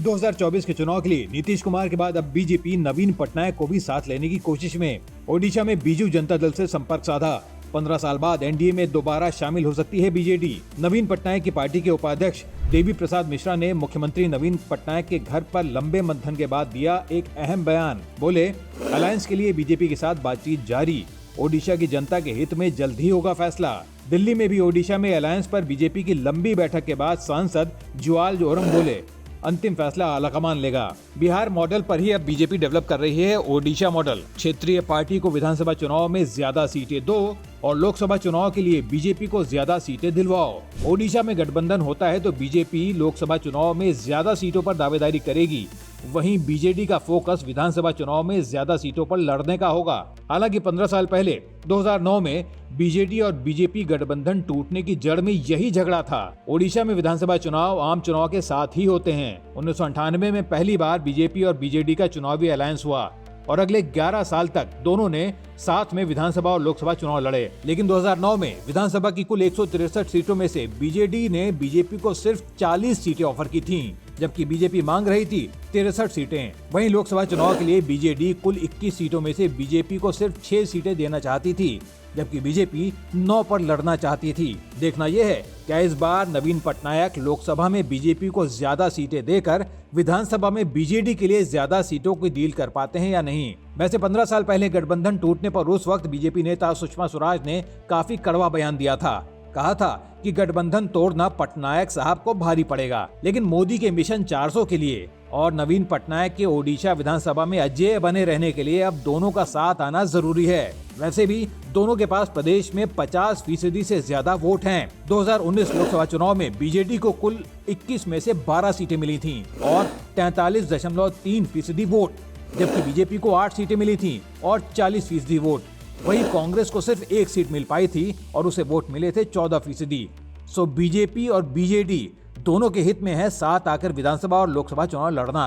2024 के चुनाव के लिए नीतीश कुमार के बाद अब बीजेपी नवीन पटनायक को भी साथ लेने की कोशिश में। ओडिशा में बीजू जनता दल से संपर्क साधा। 15 साल बाद एनडीए में दोबारा शामिल हो सकती है बीजेडी। नवीन पटनायक की पार्टी के उपाध्यक्ष देवी प्रसाद मिश्रा ने मुख्यमंत्री नवीन पटनायक के घर पर लंबे मंथन के बाद दिया एक अहम बयान। बोले, अलायंस के लिए बीजेपी के साथ बातचीत जारी। ओडिशा की जनता के हित में जल्द ही होगा फैसला। दिल्ली में भी ओडिशा में अलायंस पर बीजेपी की लंबी बैठक के बाद सांसद जुआल जोरम बोले, अंतिम फैसला आलाकमान लेगा। बिहार मॉडल पर ही अब बीजेपी डेवलप कर रही है ओडिशा मॉडल। क्षेत्रीय पार्टी को विधानसभा चुनाव में ज्यादा सीटें दो और लोकसभा चुनाव के लिए बीजेपी को ज्यादा सीटें दिलवाओ। ओडिशा में गठबंधन होता है तो बीजेपी लोकसभा चुनाव में ज्यादा सीटों पर दावेदारी करेगी। वहीं बीजेडी का फोकस विधानसभा चुनाव में ज्यादा सीटों पर लड़ने का होगा। हालांकि 15 साल पहले 2009 में बीजेडी और बीजेपी गठबंधन टूटने की जड़ में यही झगड़ा था। ओडिशा में विधानसभा चुनाव आम चुनाव के साथ ही होते हैं। 1998 में पहली बार बीजेपी और बीजेडी का चुनावी अलायंस हुआ और अगले 11 साल तक दोनों ने साथ में विधानसभा और लोकसभा चुनाव लड़े। लेकिन 2009 में विधानसभा की कुल 163 सीटों में से बीजेडी ने बीजेपी को सिर्फ 40 सीटें ऑफर की थीं, जबकि बीजेपी मांग रही थी 63 सीटें। वहीं लोकसभा चुनाव के लिए बीजेडी कुल 21 सीटों में से बीजेपी को सिर्फ 6 सीटें देना चाहती थी, जबकि बीजेपी 9 पर लड़ना चाहती थी। देखना यह है क्या इस बार नवीन पटनायक लोकसभा में बीजेपी को ज्यादा सीटें देकर विधानसभा में बीजेडी के लिए ज्यादा सीटों की डील कर पाते हैं या नहीं। वैसे 15 साल पहले गठबंधन टूटने पर उस वक्त बीजेपी नेता सुषमा स्वराज ने काफी कड़वा बयान दिया था। कहा था कि गठबंधन तोड़ना पटनायक साहब को भारी पड़ेगा, लेकिन मोदी के मिशन 400 के लिए और नवीन पटनायक के ओडिशा विधानसभा में अजेय बने रहने के लिए अब दोनों का साथ आना जरूरी है। वैसे भी दोनों के पास प्रदेश में 50% से ज्यादा वोट हैं। 2019 लोकसभा चुनाव में बीजेडी को कुल 21 में से 12 सीटें मिली थीं और 43.3% वोट, जबकि बीजेपी को 8 सीटें मिली थीं और 40% वोट। वहीं कांग्रेस को सिर्फ 1 सीट मिल पाई थी और उसे वोट मिले थे 14%। सो बीजेपी और बीजेडी दोनों के हित में है साथ आकर विधानसभा और लोकसभा चुनाव लड़ना।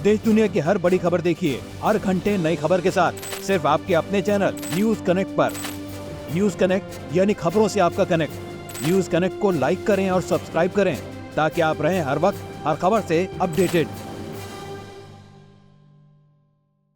देश दुनिया की हर बड़ी खबर देखिए हर घंटे नई खबर के साथ सिर्फ आपके अपने चैनल न्यूज कनेक्ट पर। न्यूज कनेक्ट यानी खबरों से आपका कनेक्ट। न्यूज कनेक्ट को लाइक करें और सब्सक्राइब करें ताकि आप रहें हर वक्त हर खबर से अपडेटेड।